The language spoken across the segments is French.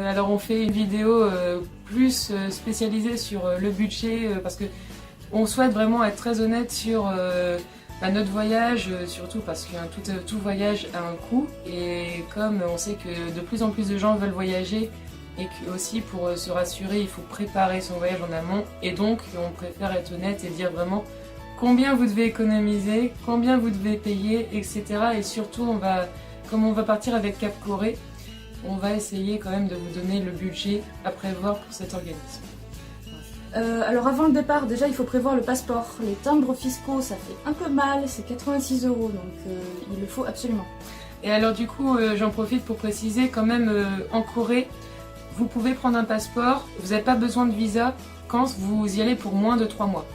Alors on fait une vidéo plus spécialisée sur le budget parce que on souhaite vraiment être très honnête sur notre voyage, surtout parce que tout voyage a un coût et comme on sait que de plus en plus de gens veulent voyager et que aussi pour se rassurer il faut préparer son voyage en amont et donc on préfère être honnête et dire vraiment combien vous devez économiser, combien vous devez payer, etc. Et surtout comme on va partir avec Cap Corée, on va essayer quand même de vous donner le budget à prévoir pour cet organisme. Alors avant le départ, déjà il faut prévoir le passeport. Les timbres fiscaux, ça fait un peu mal, c'est 86 €, donc il le faut absolument. Et alors du coup, j'en profite pour préciser quand même, en Corée, vous pouvez prendre un passeport, vous n'avez pas besoin de visa quand vous y allez pour moins de 3 mois.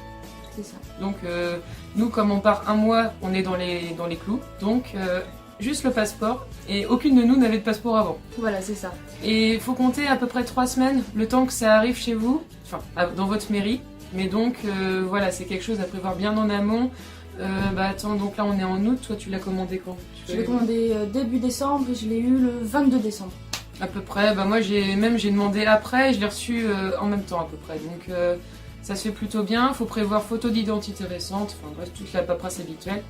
C'est ça. Donc nous, comme on part 1 mois, on est dans les clous, donc juste le passeport, et aucune de nous n'avait de passeport avant. Voilà, c'est ça. Et il faut compter à peu près 3 semaines, le temps que ça arrive chez vous, enfin dans votre mairie. Mais donc voilà, c'est quelque chose à prévoir bien en amont. Attends, donc là on est en août, toi tu l'as commandé quand? Je l'ai commandé début décembre et je l'ai eu le 22 décembre. À peu près, moi j'ai demandé après et je l'ai reçu en même temps à peu près. Donc ça se fait plutôt bien, il faut prévoir photo d'identité récente, enfin bref, toute la paperasse habituelle.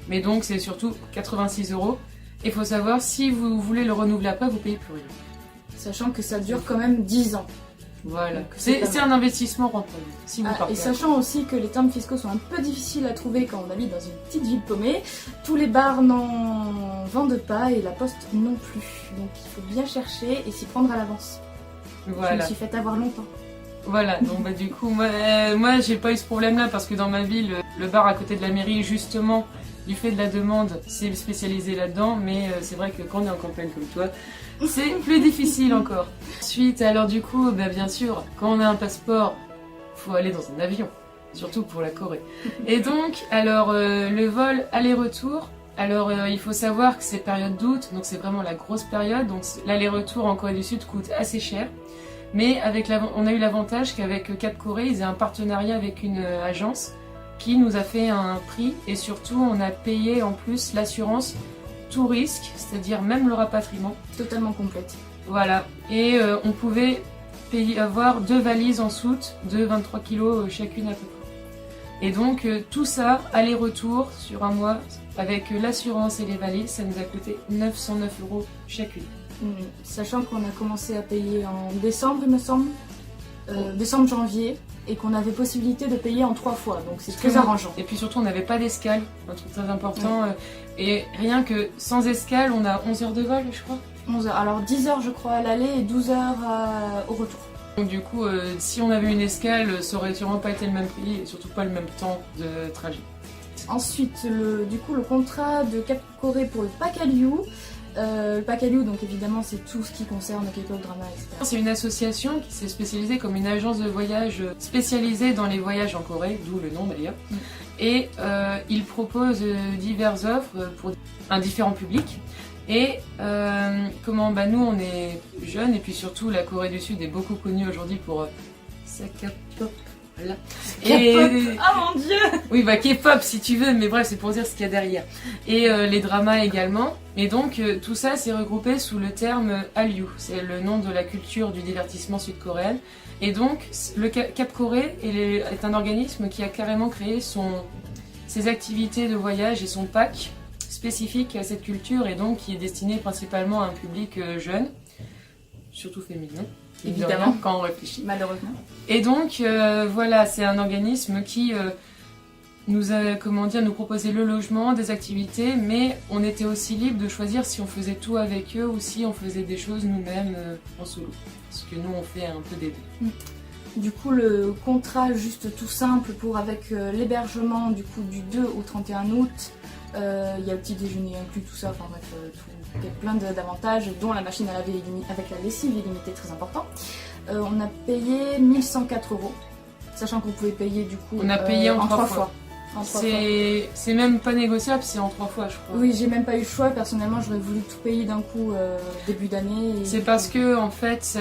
Mais donc c'est surtout 86 €. Et il faut savoir, si vous voulez le renouveler après, vous payez plus rien. Sachant que ça dure quand même 10 ans. Voilà, c'est un investissement rentable, si vous partez. Et sachant aussi que les timbres fiscaux sont un peu difficiles à trouver quand on habite dans une petite ville paumée, tous les bars n'en vendent pas et la poste non plus. Donc il faut bien chercher et s'y prendre à l'avance. Voilà. Je me suis fait avoir longtemps. Voilà, donc du coup, moi j'ai pas eu ce problème-là parce que dans ma ville, le bar à côté de la mairie, justement, du fait de la demande, c'est spécialisé là-dedans, mais c'est vrai que quand on est en campagne comme toi, c'est plus difficile encore. Ensuite, alors du coup, bien sûr, quand on a un passeport, faut aller dans un avion, surtout pour la Corée. Et donc, alors le vol aller-retour, alors il faut savoir que c'est période d'août, donc c'est vraiment la grosse période, donc l'aller-retour en Corée du Sud coûte assez cher. Mais on a eu l'avantage qu'avec Cap Corée, ils aient un partenariat avec une agence qui nous a fait un prix et surtout on a payé en plus l'assurance tout risque, c'est-à-dire même le rapatriement. Totalement complète. Voilà, et on pouvait avoir 2 valises en soute de 23 kg chacune à peu près. Et donc tout ça, aller-retour sur un mois, avec l'assurance et les valises, ça nous a coûté 909 € chacune. Sachant qu'on a commencé à payer en décembre, il me semble, décembre-janvier, et qu'on avait possibilité de payer en 3 fois, donc c'est très arrangeant. Et puis surtout, on n'avait pas d'escale, un truc très important, et rien que sans escale, on a 11 heures de vol, je crois. 11 heures, alors 10 heures je crois à l'aller et 12 heures au retour. Donc du coup, si on avait une escale, ça aurait sûrement pas été le même prix, et surtout pas le même temps de trajet. Ensuite, le contrat de Cap Corée pour le Pack Hallyu. Le Pack Hallyu, donc évidemment, c'est tout ce qui concerne K-pop, drama, etc. C'est une association qui s'est spécialisée comme une agence de voyage spécialisée dans les voyages en Corée, d'où le nom d'ailleurs. Et ils proposent diverses offres pour un différent public. Et nous, on est jeunes, et puis surtout, la Corée du Sud est beaucoup connue aujourd'hui pour sa K-pop. Voilà. K-pop, oh mon dieu! Oui, K-pop si tu veux, mais bref, c'est pour dire ce qu'il y a derrière. Et les dramas également. Et donc, tout ça, c'est regroupé sous le terme Hallyu. C'est le nom de la culture du divertissement sud-coréenne. Et donc, le Cap Corée est un organisme qui a carrément créé ses activités de voyage et son pack spécifique à cette culture, et donc qui est destiné principalement à un public jeune, surtout féminin. Évidemment, quand on réfléchit. Malheureusement. Et donc, voilà, c'est un organisme qui nous proposait le logement, des activités, mais on était aussi libre de choisir si on faisait tout avec eux ou si on faisait des choses nous-mêmes en solo. Parce que nous, on fait un peu des deux. Du coup, le contrat, juste tout simple, avec l'hébergement du 2 au 31 août, il y a le petit déjeuner inclus, tout ça, enfin bref, il y a plein d'avantages, dont la machine à laver avec la lessive illimitée, très important. On a payé 1104 €, sachant qu'on pouvait payer du coup on a payé en 3 fois. C'est même pas négociable, c'est en 3 fois, je crois. Oui, j'ai même pas eu le choix. Personnellement, j'aurais voulu tout payer d'un coup début d'année. C'est parce que, en fait,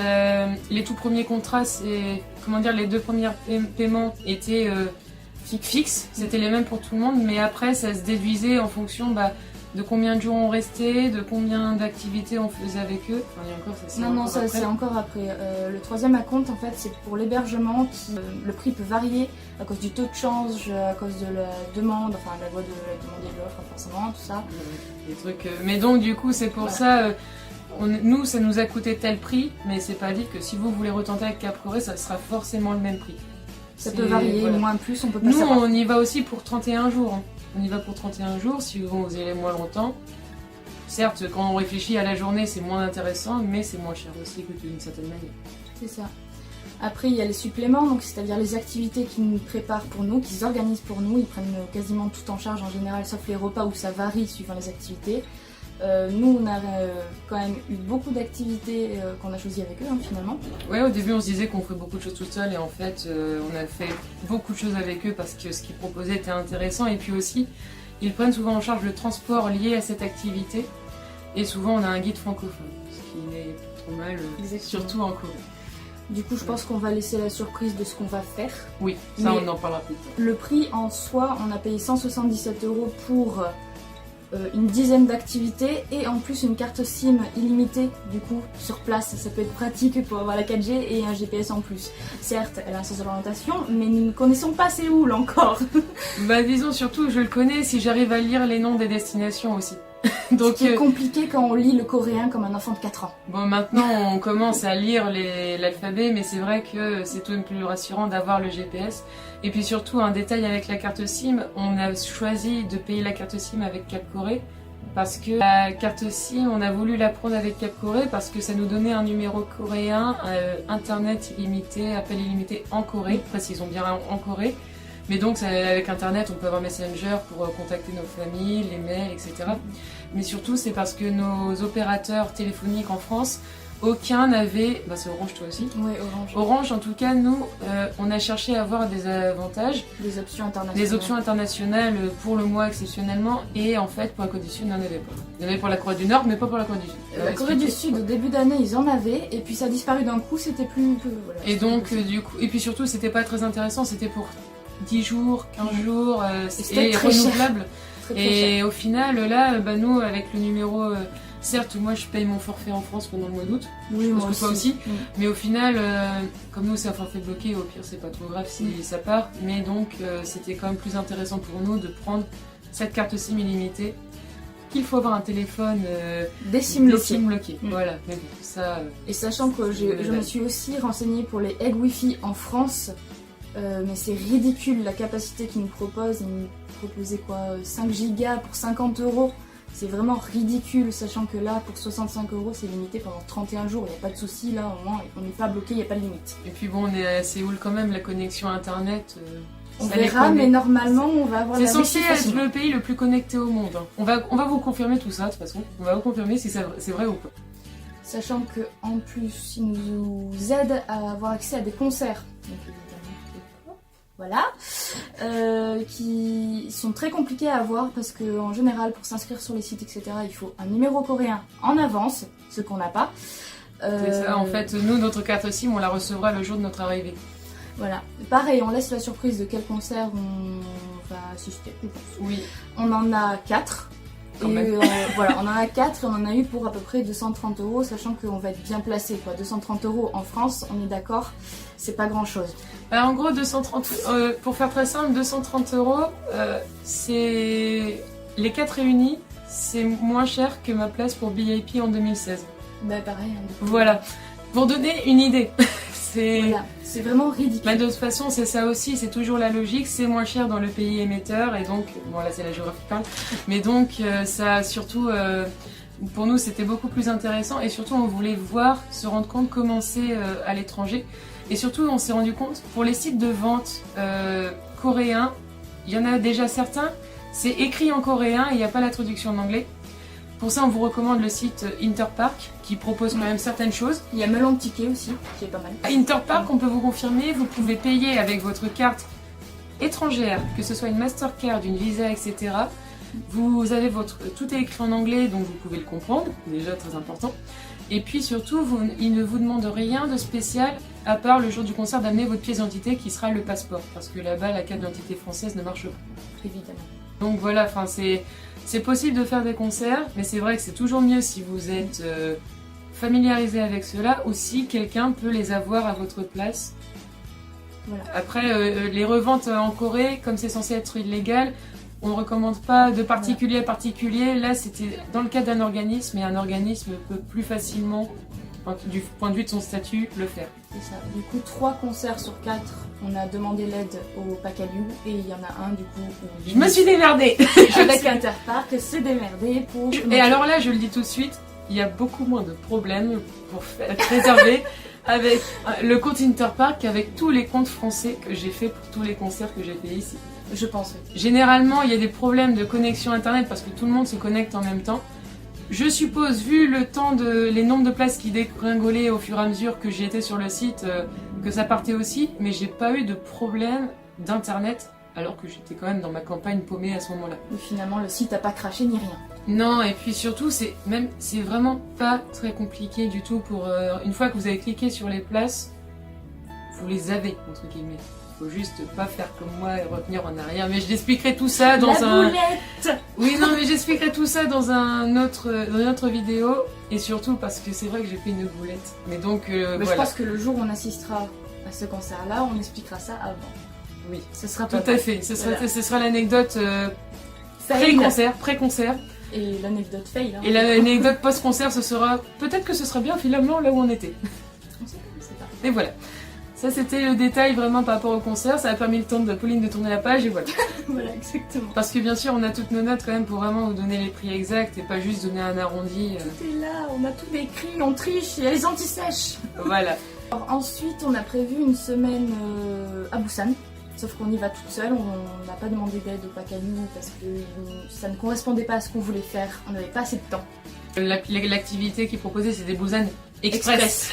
les tout premiers contrats, les 2 premiers paiements étaient fixes, c'était les mêmes pour tout le monde, mais après, ça se déduisait en fonction de combien de jours on restait, de combien d'activités on faisait avec eux. Enfin, et encore, ça, Non, ça c'est encore après. Le troisième acompte, en fait, c'est pour l'hébergement. Le prix peut varier à cause du taux de change, à cause de la demande, enfin la loi de la demande et de l'offre, forcément, tout ça. Des trucs. Mais donc, du coup, c'est pour ça. Nous, ça nous a coûté tel prix, mais c'est pas dit que si vous voulez retenter avec Cap Corée, ça sera forcément le même prix. Ça peut varier, voilà. Moins, plus, on peut pas Nous, savoir. on y va aussi pour 31 jours. Hein. On y va pour 31 jours, si vous y allez moins longtemps. Certes, quand on réfléchit à la journée, c'est moins intéressant, mais c'est moins cher aussi que d'une certaine manière. C'est ça. Après, il y a les suppléments, donc c'est-à-dire les activités qu'ils nous préparent pour nous, qu'ils organisent pour nous. Ils prennent quasiment tout en charge en général, sauf les repas où ça varie suivant les activités. Nous, on a quand même eu beaucoup d'activités qu'on a choisies avec eux, hein, finalement. Ouais, au début, on se disait qu'on ferait beaucoup de choses tout seul, et en fait, on a fait beaucoup de choses avec eux parce que ce qu'ils proposaient était intéressant. Et puis aussi, ils prennent souvent en charge le transport lié à cette activité. Et souvent, on a un guide francophone, ce qui n'est pas trop mal, surtout en Corée. Du coup, je pense qu'on va laisser la surprise de ce qu'on va faire. Oui, ça, on en parlera plus tard. Le prix en soi, on a payé 177 € pour une dizaine d'activités et en plus une carte SIM illimitée du coup sur place. Ça peut être pratique pour avoir la 4G et un GPS en plus. Certes, elle a un sens d'orientation, mais nous ne connaissons pas Séoul encore. Bah disons surtout, je le connais si j'arrive à lire les noms des destinations aussi. Donc, ce qui est compliqué quand on lit le coréen comme un enfant de 4 ans. Bon, maintenant on commence à lire l'alphabet, mais c'est vrai que c'est tout de même plus rassurant d'avoir le GPS. Et puis surtout, un détail avec la carte SIM, on a choisi de payer la carte SIM avec Cap Corée parce que la carte SIM, on a voulu la prendre avec Cap Corée parce que ça nous donnait un numéro coréen, internet illimité, appel illimité en Corée, précisons bien en Corée. Mais donc avec internet on peut avoir Messenger pour contacter nos familles, les mails, etc. Mais surtout c'est parce que nos opérateurs téléphoniques en France, aucun n'avait, bah c'est Orange toi aussi. Oui, Orange. Orange en tout cas nous, on a cherché à avoir des avantages. Des options internationales. Des options internationales pour le mois exceptionnellement et en fait pour la Corée du Sud il n'y en avait pas. Il y en avait pour la Corée du Nord mais pas pour la Corée du Sud. La Corée du Sud au début d'année ils en avaient et puis ça a disparu d'un coup, c'était plus... Voilà, et donc du coup, et puis surtout c'était pas très intéressant, c'était pour 10 jours, 15 jours, et renouvelable. Et au final, là, bah, nous, avec le numéro, certes, moi je paye mon forfait en France pendant le mois d'août, oui, je pense que toi aussi, mais au final, comme nous c'est un forfait bloqué, au pire c'est pas trop grave si ça part, mais donc c'était quand même plus intéressant pour nous de prendre cette carte SIM illimitée, qu'il faut avoir un téléphone des SIM bloqués. Voilà, mais bon, ça... Et sachant que je me suis aussi renseignée pour les egg Wi-Fi en France, mais c'est ridicule la capacité qu'ils nous proposent. Ils nous proposaient quoi, 5 gigas pour 50 €. C'est vraiment ridicule, sachant que là pour 65 € c'est limité pendant 31 jours. Il n'y a pas de souci là, au moins on n'est pas bloqué, il n'y a pas de limite. Et puis bon, on est à Séoul quand même, la connexion internet. On verra, mais normalement on va avoir la C'est censé être le pays le plus connecté au monde. On va vous confirmer tout ça de toute façon. On va vous confirmer si c'est vrai ou pas. Sachant que en plus ils nous aident à avoir accès à des concerts. Donc, voilà, qui sont très compliqués à avoir parce qu'en général pour s'inscrire sur les sites etc il faut un numéro coréen en avance, ce qu'on n'a pas. C'est ça, en fait nous notre carte SIM on la recevra le jour de notre arrivée. Voilà, pareil on laisse la surprise de quel concert on va assister, je pense. Oui. On en a 4. Et voilà, on en a 4 et on en a eu pour à peu près 230 €, sachant qu'on va être bien placé quoi. 230 € en France, on est d'accord, c'est pas grand chose. Bah, en gros, 230, pour faire très simple, 230 €, c'est les 4 réunis, c'est moins cher que ma place pour BIP en 2016. Bah pareil. Hein, voilà, pour donner une idée. Voilà, c'est vraiment ridicule. Bah, de toute façon, c'est ça aussi, c'est toujours la logique, c'est moins cher dans le pays émetteur, et donc, bon là c'est la géographie qui parle, mais donc ça surtout, pour nous c'était beaucoup plus intéressant, et surtout on voulait voir, se rendre compte comment c'est à l'étranger, et surtout on s'est rendu compte, pour les sites de vente coréens, il y en a déjà certains, c'est écrit en coréen et il n'y a pas la traduction en anglais. Pour ça, on vous recommande le site Interpark qui propose quand même certaines choses. Il y a Melon Ticket aussi, qui est pas mal. À Interpark, on peut vous confirmer, vous pouvez payer avec votre carte étrangère, que ce soit une Mastercard, une Visa, etc. Vous avez tout est écrit en anglais, donc vous pouvez le comprendre, déjà très important. Et puis surtout, il ne vous demande rien de spécial, à part le jour du concert d'amener votre pièce d'identité qui sera le passeport. Parce que là-bas, la carte d'identité française ne marche pas. Évidemment. Donc voilà, enfin C'est possible de faire des concerts, mais c'est vrai que c'est toujours mieux si vous êtes familiarisé avec cela, ou si quelqu'un peut les avoir à votre place. Voilà. Après, les reventes en Corée, comme c'est censé être illégal, on ne recommande pas de particulier à particulier. Là, c'était dans le cas d'un organisme, et un organisme peut plus facilement, du point de vue de son statut, le faire. C'est ça. Du coup, 3 concerts sur 4, on a demandé l'aide au Pacaliou, et il y en a un du coup où Je me suis démerdée. avec Interpark, s'est démerdé pour... Et alors là, je le dis tout de suite, il y a beaucoup moins de problèmes pour être réservé avec le compte Interpark qu'avec tous les comptes français que j'ai fait pour tous les concerts que j'ai fait ici. Je pense, oui. Généralement, il y a des problèmes de connexion internet parce que tout le monde se connecte en même temps. Je suppose, vu le temps les nombres de places qui dégringolaient au fur et à mesure que j'y étais sur le site, que ça partait aussi, mais j'ai pas eu de problème d'internet alors que j'étais quand même dans ma campagne paumée à ce moment-là. Et finalement, le site n'a pas craché ni rien. Non, et puis surtout, c'est vraiment pas très compliqué du tout pour... une fois que vous avez cliqué sur les places, vous les avez, entre guillemets. Faut juste pas faire comme moi et revenir en arrière. Mais je l'expliquerai tout ça dans La boulette. Oui, non, mais j'expliquerai tout ça dans une autre vidéo. Et surtout parce que c'est vrai que j'ai fait une boulette. Mais donc, Mais voilà. je pense que le jour où on assistera à ce concert-là, on expliquera ça avant. Oui, Ce sera tout pas à fait. Ce Voilà. sera l'anecdote fail. pré-concert. Et l'anecdote fail. Hein. Et l'anecdote post-concert, ce sera... Peut-être que ce sera bien finalement là où on était. On sait pas. Et voilà. Ça, c'était le détail vraiment par rapport au concert. Ça a permis le temps de Pauline de tourner la page et voilà. Voilà, exactement. Parce que bien sûr, on a toutes nos notes quand même pour vraiment vous donner les prix exacts et pas juste donner un arrondi. Tout est là, on a tout décrit, on triche, il y a les anti-sèches. Voilà. Alors, ensuite, on a prévu une semaine à Busan. Sauf qu'on y va toute seule, on n'a pas demandé d'aide au Pacaliou parce que ça ne correspondait pas à ce qu'on voulait faire, on n'avait pas assez de temps. L'activité qui proposait, c'était Busan Express.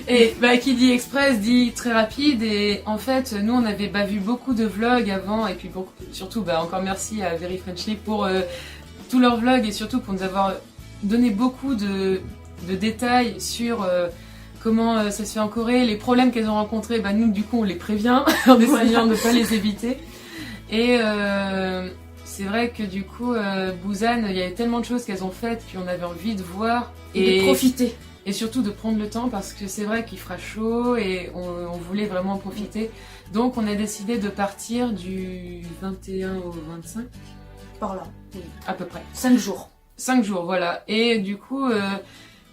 Et bah, qui dit express dit très rapide. Et en fait, nous, on avait vu beaucoup de vlogs avant. Et puis surtout, encore merci à Very Friendly pour tous leurs vlogs et surtout pour nous avoir donné beaucoup de détails sur comment ça se fait en Corée, les problèmes qu'elles ont rencontrés. Nous, du coup, on les prévient en essayant de ne pas les éviter. Et c'est vrai que du coup, Busan, il y avait tellement de choses qu'elles ont faites qu'on avait envie de voir. Et de profiter. Et surtout de prendre le temps parce que c'est vrai qu'il fera chaud et on voulait vraiment en profiter. Donc on a décidé de partir du 21 au 25. Par là. Oui. À peu près. 5 jours. 5 jours, voilà. Et du coup,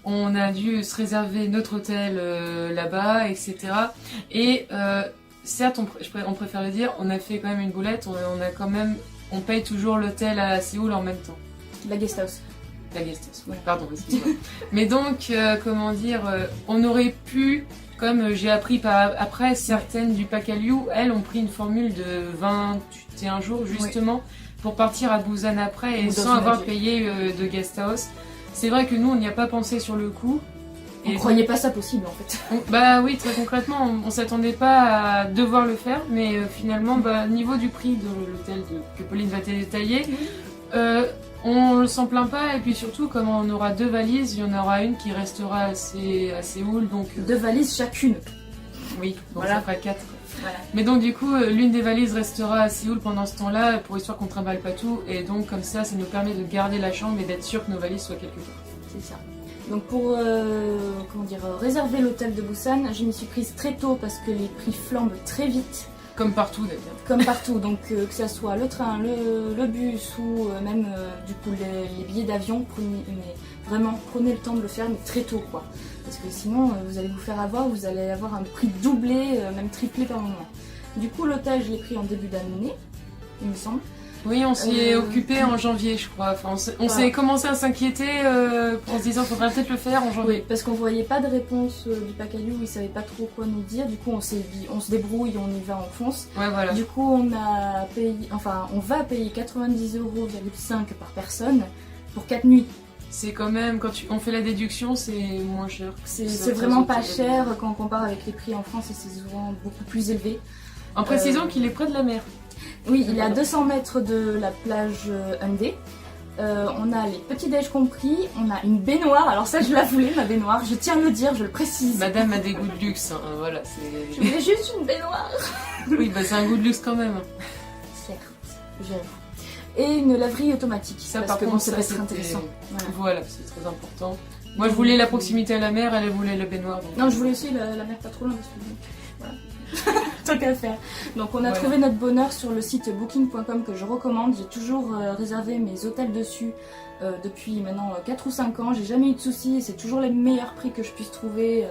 on a dû se réserver notre hôtel là-bas, etc. Et certes, on préfère le dire, on a fait quand même une boulette. On paye toujours l'hôtel à Séoul en même temps. La guest house. La guest house, ouais. Pardon, excuse-moi. Mais donc, on aurait pu, comme j'ai appris après, certaines du Pacaliou, elles ont pris une formule de 21 jours justement pour partir à Busan après et sans avoir payé de guest house. C'est vrai que nous, on n'y a pas pensé sur le coup. On ne croyait pas ça possible en fait. Oui, très concrètement, on s'attendait pas à devoir le faire, mais finalement, niveau du prix de l'hôtel que Pauline va détailler, on ne s'en plaint pas. Et puis surtout, comme on aura 2 valises, il y en aura une qui restera à Séoul. Donc, 2 valises chacune. Oui, donc voilà. ça fera 4. Voilà. Mais donc du coup, l'une des valises restera à Séoul pendant ce temps-là, pour histoire qu'on trimballe pas tout. Et donc comme ça nous permet de garder la chambre et d'être sûr que nos valises soient quelque part. C'est ça. Donc pour réserver l'hôtel de Busan, je m'y suis prise très tôt parce que les prix flambent très vite. Comme partout d'ailleurs. Comme partout, donc que ça soit le train, le bus ou même du coup les billets d'avion, prenez le temps de le faire, mais très tôt quoi. Parce que sinon vous allez vous faire avoir, vous allez avoir un prix doublé, même triplé par moment. Du coup l'hôtel je l'ai pris en début d'année, il me semble. Oui, on s'y est occupé en janvier, je crois. Enfin, on s'est commencé à s'inquiéter en se disant qu'il faudrait peut-être le faire en janvier. Oui, parce qu'on voyait pas de réponse du Pacaliou, ils savaient pas trop quoi nous dire. Du coup, on s'est dit, on se débrouille, on y va, on fonce. Ouais, voilà. Du coup, on va payer 90,5 € par personne pour 4 nuits. C'est quand même, quand on fait la déduction, c'est moins cher. C'est vraiment pas cher quand on compare avec les prix en France et c'est souvent beaucoup plus élevé. En précisant qu'il est près de la mer. Oui, il est à 200 mètres de la plage Hyundai. On a les petits déj compris, on a une baignoire. Alors ça, je la voulais, ma baignoire. Je tiens à le dire, je le précise. Madame a des goûts de luxe, hein, voilà. Je voulais juste une baignoire. Oui, c'est un goût de luxe quand même. Certes, j'avoue. et une laverie automatique. Ça, parce par que contre, ça ça, va être c'était- intéressant. Voilà. Voilà, c'est très important. Moi, je voulais la proximité à la mer, elle voulait le baignoire. Donc... Non, je voulais aussi la mer pas trop loin parce que voilà. Tant qu'à faire. Donc on a Voilà. trouvé notre bonheur sur le site booking.com que je recommande. J'ai toujours réservé mes hôtels dessus depuis maintenant 4 ou 5 ans. J'ai jamais eu de soucis. C'est toujours les meilleurs prix que je puisse trouver.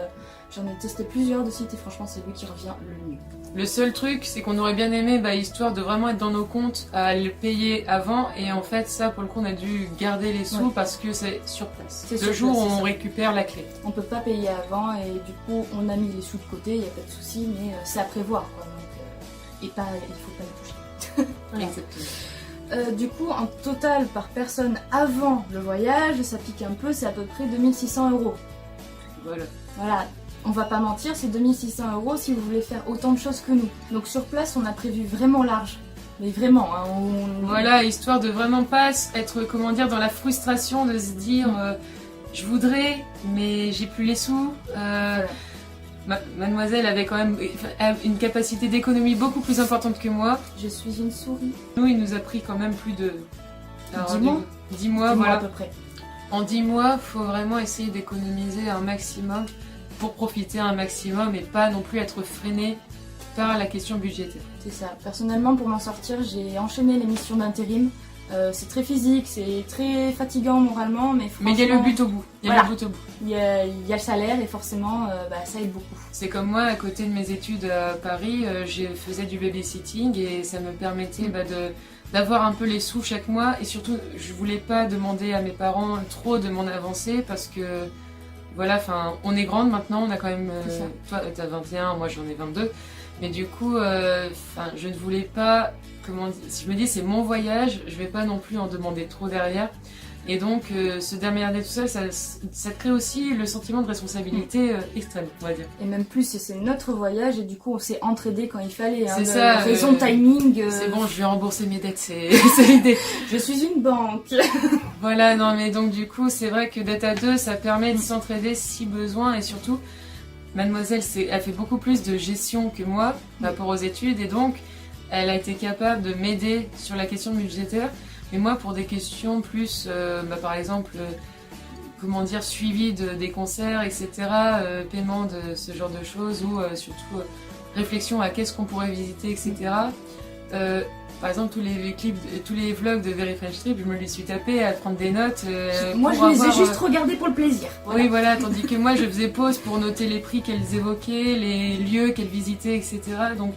J'en ai testé plusieurs de sites et franchement c'est lui qui revient le mieux. Le seul truc, c'est qu'on aurait bien aimé, histoire de vraiment être dans nos comptes, à le payer avant. Et en fait, ça, pour le coup, on a dû garder les sous Ouais. parce que c'est sur place. C'est Le sur jour place, où c'est on ça. récupère la clé. On peut pas payer avant et du coup on a mis les sous de côté, il n'y a pas de souci, mais c'est à prévoir quoi. Donc, et pas, il faut pas le toucher. Voilà. Exactement. Du coup, en total par personne avant le voyage, ça pique un peu, c'est à peu près 2600 €. Voilà. Voilà, on va pas mentir, c'est 2600 € si vous voulez faire autant de choses que nous. Donc sur place, on a prévu vraiment large. Mais vraiment, hein, Voilà, histoire de vraiment pas être, comment dire, dans la frustration de se dire je voudrais, mais j'ai plus les sous. Voilà. Mademoiselle avait quand même une capacité d'économie beaucoup plus importante que moi. Je suis une souris. Nous, il nous a pris quand même plus de 10 mois. 10 mois, 10 mois voilà. à peu près. En 10 mois, faut vraiment essayer d'économiser un maximum pour profiter un maximum et pas non plus être freiné par la question budgétaire. C'est ça. Personnellement, pour m'en sortir, j'ai enchaîné les missions d'intérim. C'est très physique, c'est très fatigant moralement, mais franchement... Mais il y a le but au bout. Il y a Voilà. le but au bout. Il y a le salaire et forcément, ça aide beaucoup. C'est comme moi, à côté de mes études à Paris, je faisais du babysitting et ça me permettait d'avoir un peu les sous chaque mois. Et surtout, je voulais pas demander à mes parents trop de m'en avancer parce que, voilà, enfin, on est grande maintenant, on a quand même... C'est ça. toi, t'as 21, moi j'en ai 22. Mais du coup, je ne voulais pas... Comment dire, si je me dis c'est mon voyage, je vais pas non plus en demander trop derrière. Et donc, se démerder tout seul, ça crée aussi le sentiment de responsabilité extrême, on va dire. Et même plus, c'est notre voyage et du coup, on s'est entraidé quand il fallait. C'est ça, Raison timing. C'est bon, je vais rembourser mes dettes, c'est l'idée. Je suis une banque. Voilà, non mais donc du coup, c'est vrai que d'être à deux, ça permet de s'entraider si besoin et surtout, mademoiselle, elle fait beaucoup plus de gestion que moi par rapport aux études et donc, elle a été capable de m'aider sur la question budgétaire. Mais moi, pour des questions plus, par exemple, comment dire, suivi des concerts, etc., paiement de ce genre de choses, ou surtout réflexion à qu'est-ce qu'on pourrait visiter, etc. Par exemple, tous les clips, tous les vlogs de Very French Trip, je me les suis tapés à prendre des notes. Moi, je pour les ai avoir, juste regardés pour le plaisir. Voilà. Oui, voilà, tandis que moi, je faisais pause pour noter les prix qu'elles évoquaient, les lieux qu'elles visitaient, etc. Donc,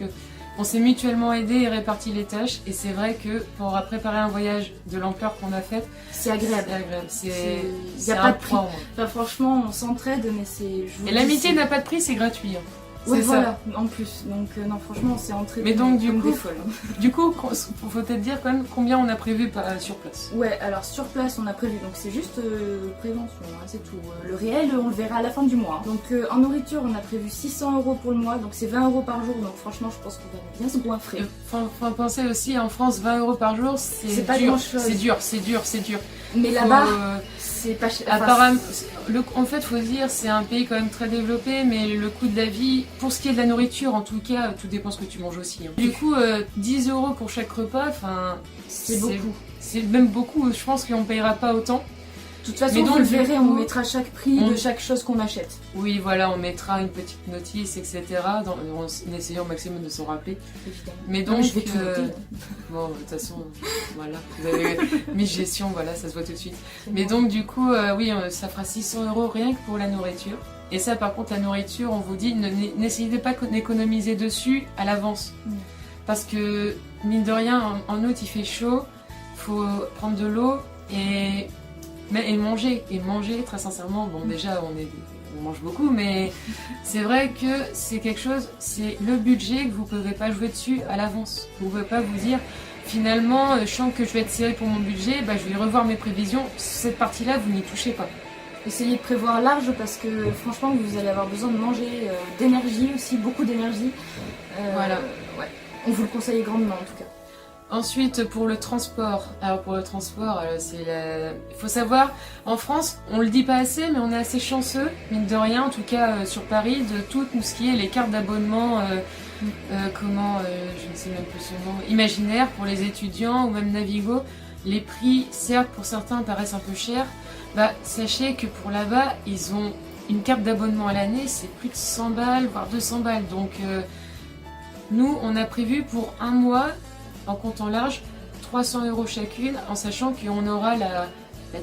on s'est mutuellement aidés et réparti les tâches. Et c'est vrai que pour préparer un voyage de l'ampleur qu'on a faite, C'est agréable. c'est agréable. Il n'y c'est a pas un de prix. point, moi. Enfin, franchement, on s'entraide, mais c'est. je vous Et dis, l'amitié c'est- n'a pas de prix, c'est gratuit. Hein. Ouais, C'est voilà, en plus. Donc, non, franchement, on s'est entraidé. Mais donc, du comme coup- des folles. ça. Du coup, faut peut-être dire quand même combien on a prévu sur place. Ouais, alors sur place, on a prévu, donc c'est juste prévention, hein, c'est tout. Le réel, on le verra à la fin du mois. Donc en nourriture, on a prévu 600 € pour le mois, donc c'est 20 € par jour, donc franchement, je pense qu'on va bien se goinfrer. Faut penser aussi, en France, 20 € par jour, C'est pas dur. grand-chose. C'est dur. Mais Faut, là-bas, c'est pas cher. Enfin, apparemment, en fait, faut dire, c'est un pays quand même très développé, mais le coût de la vie, pour ce qui est de la nourriture, en tout cas, tout dépend ce que tu manges aussi. Hein. Du coup, 10 € pour chaque repas, enfin, c'est beaucoup. C'est même beaucoup. Je pense qu'on payera pas autant. De toute façon, Mais donc, vous le du verrez, coup, on mettra chaque prix de chaque chose qu'on achète. Oui, voilà, on mettra une petite notice, etc. En essayant au maximum de s'en rappeler. Évidemment. Mais Non, donc, je vais tout noter. bon, de toute façon, voilà, vous avez mis gestion, voilà, ça se voit tout de suite. Mais donc, du coup, oui, ça fera 600 € rien que pour la nourriture. Et ça, par contre, la nourriture, on vous dit, n'essayez pas d'économiser dessus à l'avance. Parce que, mine de rien, en août, il fait chaud, faut prendre de l'eau et manger. Et manger, très sincèrement, bon, déjà, on mange beaucoup, mais c'est vrai que c'est quelque chose, c'est le budget que vous ne pouvez pas jouer dessus à l'avance. Vous ne pouvez pas vous dire, finalement, je sens que je vais être serré pour mon budget, je vais revoir mes prévisions. Cette partie-là, vous n'y touchez pas. Essayez de prévoir large parce que franchement, vous allez avoir besoin de manger, d'énergie aussi, beaucoup d'énergie. Voilà. Ouais. On vous le conseille grandement en tout cas. Ensuite, pour le transport. Alors pour le transport, il faut savoir, en France, on le dit pas assez, mais on est assez chanceux, mine de rien, en tout cas sur Paris, de tout ce qui est les cartes d'abonnement, je ne sais même plus son nom, Imaginaire pour les étudiants ou même Navigo. les prix, certes pour certains paraissent un peu chers, bah sachez que pour là-bas, ils ont une carte d'abonnement à l'année, c'est plus de 100 balles, voire 200 balles. Donc nous, on a prévu pour un mois, en comptant large, 300 € chacune, en sachant qu'on aura la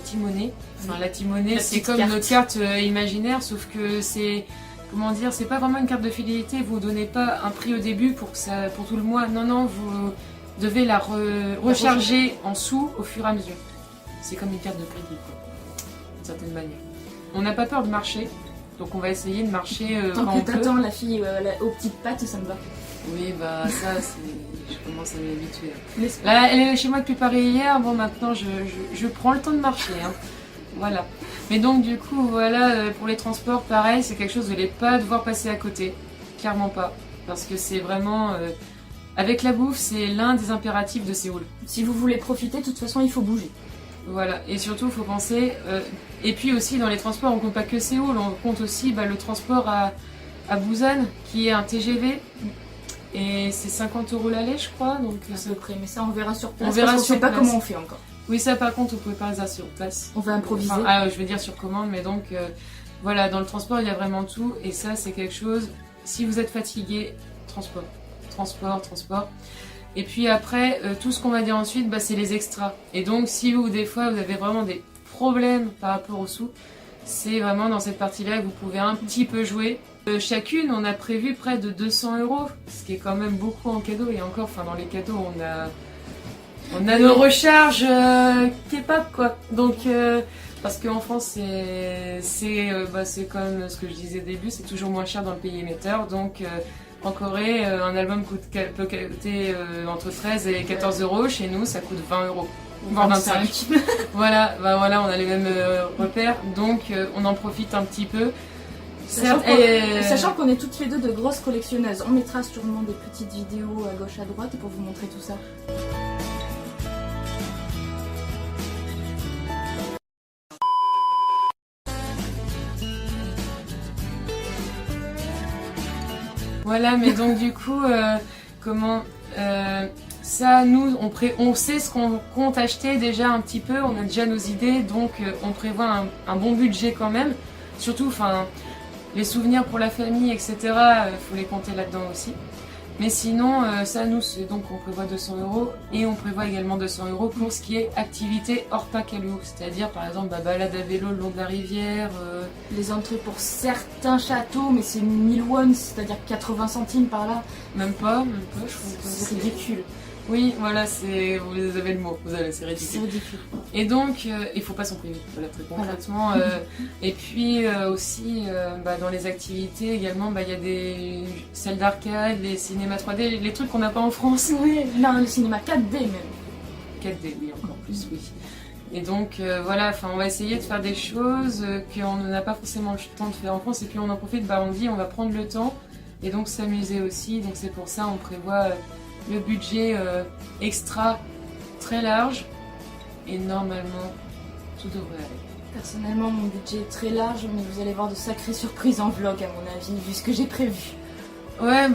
Timonée. Enfin, la Timonée, c'est comme notre carte imaginaire, sauf que c'est, comment dire, c'est pas vraiment une carte de fidélité. Vous donnez pas un prix au début pour tout le mois. Non, non, vous devez la recharger en sous au fur et à mesure. C'est comme une carte de crédit, quoi, d'une certaine manière. On n'a pas peur de marcher, donc on va essayer de marcher Tant quand que on peut. t'attends la fille aux petites pattes, ça me va. Oui, bah ça, je commence à m'y habituer. Là, elle est chez moi depuis Paris hier, bon maintenant je prends le temps de marcher. Hein. Voilà. Mais donc du coup, voilà, pour les transports, pareil, c'est quelque chose de ne pas devoir passer à côté. Clairement pas. Parce que c'est vraiment... avec la bouffe, c'est l'un des impératifs de Séoul. Si vous voulez profiter, de toute façon, il faut bouger. Voilà, et surtout, il faut penser... et puis aussi, dans les transports, on compte pas que Séoul, on compte aussi le transport à Busan, qui est un TGV. Et c'est 50 € l'aller, je crois. Donc, à peu près, mais ça, on verra sur place. On verra parce qu'on sur sait pas place. comment on fait encore. Oui, ça par contre, on pouvait pas ça sur place. On va improviser. Enfin, je veux dire sur commande, mais donc voilà, dans le transport, il y a vraiment tout. Et ça, c'est quelque chose, si vous êtes fatigué, transport. Et puis après, tout ce qu'on va dire ensuite, bah, c'est les extras. Et donc, si vous, des fois, vous avez vraiment des problèmes par rapport aux sous, c'est vraiment dans cette partie-là que vous pouvez un petit peu jouer. Chacune, on a prévu près de 200 €, ce qui est quand même beaucoup en cadeau. Et encore, enfin, dans les cadeaux, on a nos recharges K-pop, quoi. Donc, parce qu'en France, c'est comme ce que je disais au début, c'est toujours moins cher dans le pays émetteur. Donc, en Corée, un album peut coûter entre 13 et 14 €. Chez nous, ça coûte 20 €. Voire 25. Voilà, on a les mêmes repères. Donc, on en profite un petit peu. Sachant qu'on est toutes les deux de grosses collectionneuses, on mettra sûrement des petites vidéos à gauche à droite pour vous montrer tout ça. Voilà, mais donc du coup, ça, nous, on sait ce qu'on compte acheter déjà un petit peu, on a déjà nos idées, donc on prévoit un bon budget quand même. Surtout, enfin, les souvenirs pour la famille, etc., faut les compter là-dedans aussi. Mais sinon, ça, nous, c'est donc on prévoit 200 € et on prévoit également 200 € pour ce qui est activité hors Pacalou, c'est-à-dire par exemple balade à vélo le long de la rivière. Les entrées pour certains châteaux, mais c'est 1000 won, c'est-à-dire 80 centimes par là. Même pas, je trouve que c'est ridicule. Oui, voilà, vous avez le mot, c'est ridicule. C'est ridicule. Et donc, il faut pas s'en priver, voilà, très concrètement. Voilà. Et puis aussi, dans les activités également, il y a des salles d'arcade, des cinémas 3D, les trucs qu'on n'a pas en France. Oui, non, le cinéma 4D même. 4D, oui, encore plus, oui. Et donc, voilà, on va essayer de faire des choses qu'on n'a pas forcément le temps de faire en France. Et puis on en profite, on dit, on va prendre le temps et donc s'amuser aussi. Donc c'est pour ça, on prévoit... le budget extra très large et normalement tout devrait aller. Personnellement mon budget est très large mais vous allez voir de sacrées surprises en vlog à mon avis vu ce que j'ai prévu. Ouais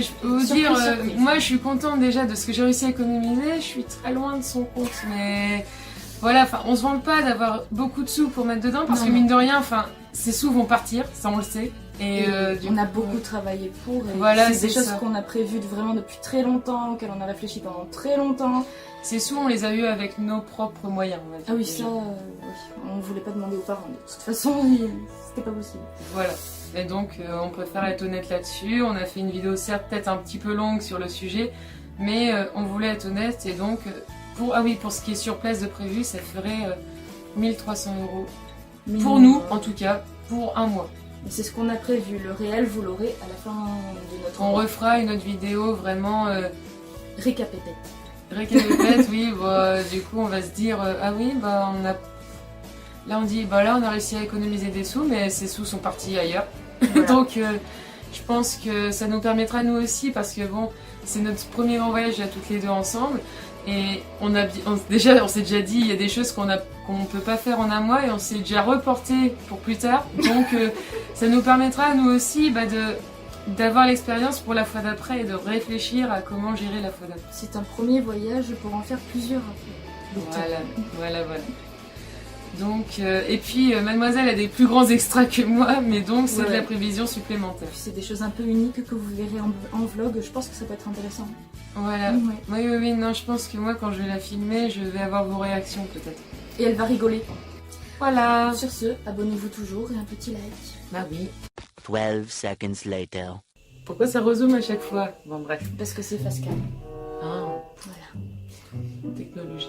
je peux vous dire, moi je suis contente déjà de ce que j'ai réussi à économiser, je suis très loin de son compte mais voilà, on se vante pas d'avoir beaucoup de sous pour mettre dedans parce que mine de rien, ces sous vont partir, ça on le sait. Et on a beaucoup travaillé pour, et voilà, c'est des choses qu'on a prévues vraiment depuis très longtemps, auxquelles on a réfléchi pendant très longtemps. Ces sous, on les a eus avec nos propres moyens, on va dire. Ah oui, ça, on ne voulait pas demander aux parents, de toute façon, c'était pas possible. Voilà, et donc on préfère être honnête là-dessus. On a fait une vidéo certes peut-être un petit peu longue sur le sujet, mais on voulait être honnête, et donc, pour ce qui est sur place de prévu, ça ferait 1300 €. Pour nous, en tout cas, pour un mois. C'est ce qu'on a prévu, le réel vous l'aurez à la fin de notre On refera une autre vidéo vraiment... récapépète. Récapépète, oui, du coup on va se dire, ah oui, on a... Là on dit, là on a réussi à économiser des sous, mais ces sous sont partis ailleurs. Voilà. Donc je pense que ça nous permettra nous aussi, parce que bon, c'est notre premier grand voyage à toutes les deux ensemble. Et on s'est déjà dit, il y a des choses qu'on ne peut pas faire en un mois et on s'est déjà reporté pour plus tard. Donc ça nous permettra nous aussi d'avoir l'expérience pour la fois d'après et de réfléchir à comment gérer la fois d'après. C'est un premier voyage pour en faire plusieurs après. Voilà. Donc, et puis Mademoiselle a des plus grands extras que moi, mais donc c'est de la prévision supplémentaire. C'est des choses un peu uniques que vous verrez en vlog, je pense que ça peut être intéressant. Voilà. Oui, non, je pense que moi quand je vais la filmer, je vais avoir vos réactions peut-être. Et elle va rigoler. Voilà. Sur ce, abonnez-vous toujours et un petit like. Bah oui. 12 seconds later. Pourquoi ça rezoome à chaque fois? Bon bref. Parce que c'est face cam. Ah, Voilà. technologie.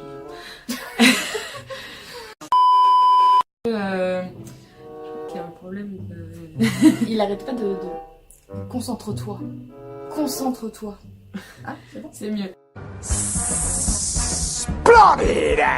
Je crois qu'il y a un problème de... Il arrête pas de... Concentre-toi. Concentre-toi. Ah, c'est bon. C'est mieux. Splendid!